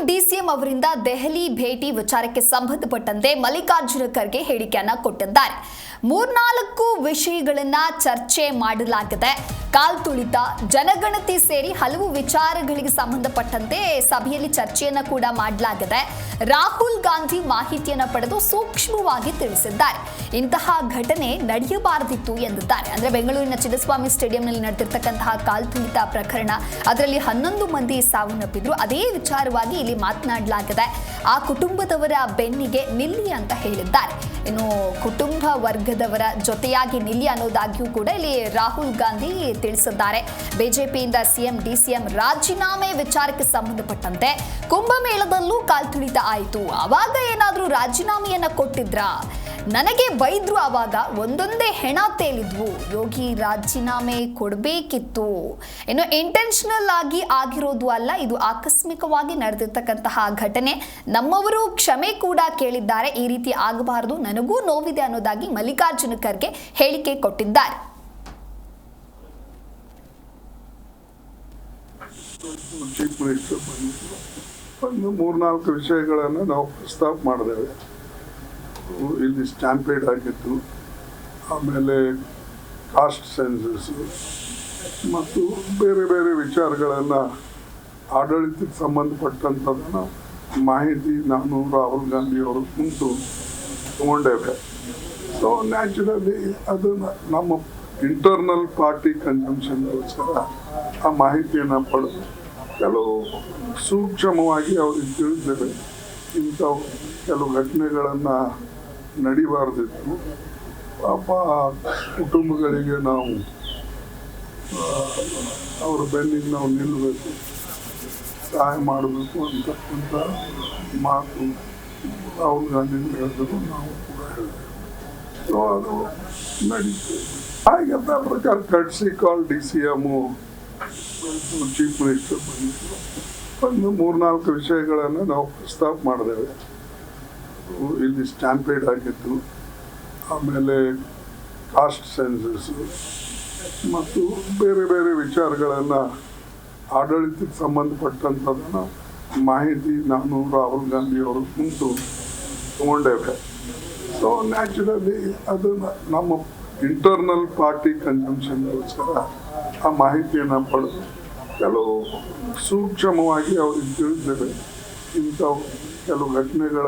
DCM ಅವರಿಂದ ದೆಹಲಿ ಭೇಟಿ ವಿಚಾರಕ್ಕೆ ಸಂಬಂಧಪಟ್ಟಂತೆ ಮಲ್ಲಿಕಾರ್ಜುನ ಖರ್ಗೆ ಹೇಳಿಕೆಯನ್ನ ಕೊಟ್ಟಿದ್ದಾರೆ. 3-4 ವಿಷಯಗಳನ್ನ ಚರ್ಚೆ ಮಾಡಲಾಗಿದೆ. ಕಾಲ್ತುಳಿತ, ಜನಗಣತಿ ಸೇರಿ ಹಲವು ವಿಚಾರಗಳಿಗೆ ಸಂಬಂಧಪಟ್ಟಂತೆ ಸಭೆಯಲ್ಲಿ ಚರ್ಚೆಯನ್ನ ಕೂಡ ಮಾಡಲಾಗಿದೆ. ರಾಹುಲ್ ಗಾಂಧಿ ಮಾಹಿತಿಯನ್ನ ಪಡೆದು ಸೂಕ್ಷ್ಮವಾಗಿ ತಿಳಿಸಿದ್ದಾರೆ. ಇಂತಹ ಘಟನೆ ನಡೆಯಬಾರದಿತ್ತು ಎಂದಿದ್ದಾರೆ. ಅಂದ್ರೆ ಬೆಂಗಳೂರಿನ ಚಿನ್ನಸ್ವಾಮಿ ಸ್ಟೇಡಿಯಂನಲ್ಲಿ ನಡೆದಿರ್ತಕ್ಕಂತಹ ಕಾಲ್ತುಳಿತ ಪ್ರಕರಣ, ಅದರಲ್ಲಿ 11 ಮಂದಿ ಸಾವನ್ನಪ್ಪಿದ್ರು. ಅದೇ ವಿಚಾರವಾಗಿ ಇಲ್ಲಿ ಮಾತನಾಡಲಾಗಿದೆ. ಆ ಕುಟುಂಬದವರ ಬೆನ್ನಿಗೆ ನಿಲ್ಲಿ ಅಂತ ಹೇಳಿದ್ದಾರೆ. ಇನ್ನು ಕುಟುಂಬ ವರ್ಗದವರ ಜೊತೆಯಾಗಿ ನಿಲ್ಲಿ ಅನ್ನೋದಾಗಿಯೂ ಕೂಡ ಇಲ್ಲಿ ರಾಹುಲ್ ಗಾಂಧಿ ತಿಳಿಸಿದ್ದಾರೆ. ಬಿಜೆಪಿಯಿಂದ ಸಿಎಂ ಡಿಸಿಎಂ ರಾಜೀನಾಮೆ ವಿಚಾರಕ್ಕೆ ಸಂಬಂಧಪಟ್ಟಂತೆ ಕುಂಭಮೇಳದಲ್ಲೂ ಕಾಲ್ತುಳಿತ ಆಯಿತು. ಅವಾಗ ಏನಾದ್ರೂ ರಾಜೀನಾಮೆಯನ್ನ ಕೊಟ್ಟಿದ್ರಾ? ನನಗೆ ಬೈದ್ರು. ಆವಾಗ ಒಂದೊಂದೇ ಹೆಣ ತೇಲಿದ್ವು. ಯೋಗಿ ರಾಜೀನಾಮೆ ಕೊಡಬೇಕಿತ್ತು. ಇನ್ನು ಇಂಟೆನ್ಷನಲ್ ಆಗಿ ಆಗಿರೋದು ಅಲ್ಲ, ಇದು ಆಕಸ್ಮಿಕವಾಗಿ ನಡೆದಿರ್ತಕ್ಕಂತಹ ಘಟನೆ. ನಮ್ಮವರು ಕ್ಷಮೆ ಕೂಡ ಕೇಳಿದ್ದಾರೆ. ಈ ರೀತಿ ಆಗಬಾರದು, ನನಗೂ ನೋವಿದೆ ಅನ್ನೋದಾಗಿ ಮಲ್ಲಿಕಾರ್ಜುನ ಖರ್ಗೆ ಹೇಳಿಕೆ ಕೊಟ್ಟಿದ್ದಾರೆ. ಚೀಫ್ ಮಿನಿಸ್ಟರ್ ಒಂದು 3-4 ವಿಷಯಗಳನ್ನು ನಾವು ಪ್ರಸ್ತಾಪ ಮಾಡಿದ್ದೇವೆ. ಇಲ್ಲಿ ಸ್ಟ್ಯಾಂಪೇಡ್ ಆಗಿತ್ತು, ಆಮೇಲೆ ಕಾಸ್ಟ್ ಸೆನ್ಸಸ್ ಮತ್ತು ಬೇರೆ ಬೇರೆ ವಿಚಾರಗಳನ್ನು ಆಡಳಿತಕ್ಕೆ ಸಂಬಂಧಪಟ್ಟಂಥದ್ದನ್ನು ಮಾಹಿತಿ ನಾನು ರಾಹುಲ್ ಗಾಂಧಿ ಅವರು ಕುಂತು ತಗೊಂಡೇವೆ. ಸೊ ನ್ಯಾಚುರಲಿ ಅದು ನಮ್ಮ ಇಂಟರ್ನಲ್ ಪಾರ್ಟಿ ಕನ್ಸಂಪ್ಷನ್ಗೋಸ್ಕರ ಆ ಮಾಹಿತಿಯನ್ನು ಪಡೆದು ಕೆಲವು ಸೂಕ್ಷ್ಮವಾಗಿ ಅವ್ರಿಗೆ ತಿಳಿದ್ದೇವೆ. ಇಂಥ ಕೆಲವು ಘಟನೆಗಳನ್ನು ನಡಿಬಾರ್ದಿತ್ತು. ಪಾಪ ಕುಟುಂಬಗಳಿಗೆ ನಾವು ಅವ್ರ ಬೆನ್ನಿಗೆ ನಾವು ನಿಲ್ಲಬೇಕು, ಸಹಾಯ ಮಾಡಬೇಕು ಅಂತಕ್ಕಂಥ ಮಾತು ರಾಹುಲ್ ಗಾಂಧಿ ಹೇಳಿದ್ರು, ನಾವು ಕೂಡ ಹೇಳಿದ್ದೇವೆ. ಸೊ ಅದು ನಡೀತದೆ. ಹಾಗೆ ಪ್ರಕಾರ ಕಟ್ಸಿ ಕಾಲ್ DCM ಚೀಫ್ ಮಿನಿಸ್ಟರ್ ಒಂದು 3-4 ವಿಷಯಗಳನ್ನು ನಾವು ಪ್ರಸ್ತಾಪ ಮಾಡಿದ್ದೇವೆ. ಇಲ್ಲಿ ಸ್ಟ್ಯಾಂಪೇಡ್ ಆಗಿತ್ತು, ಆಮೇಲೆ ಕಾಸ್ಟ್ ಸೆನ್ಸಸ್ ಮತ್ತು ಬೇರೆ ಬೇರೆ ವಿಚಾರಗಳನ್ನು ಆಡಳಿತಕ್ಕೆ ಸಂಬಂಧಪಟ್ಟಂಥದ್ದನ್ನು ಮಾಹಿತಿ ನಾನು ರಾಹುಲ್ ಗಾಂಧಿ ಅವರು ಕುಂತು ತಗೊಂಡೇವೆ. ಸೊ ನ್ಯಾಚುರಲಿ ಅದು ನಮ್ಮ ಇಂಟರ್ನಲ್ ಪಾರ್ಟಿ ಕನ್ಸಂಪ್ಷನ್ಗೋಸ್ಕರ ಆ ಮಾಹಿತಿಯನ್ನು ಪಡೆದು ಕೆಲವು ಸೂಕ್ಷ್ಮವಾಗಿ ಅವ್ರಿಗೆ ತಿಳಿದ್ದೇವೆ. ಇಂಥ ಕೆಲವು ಘಟನೆಗಳ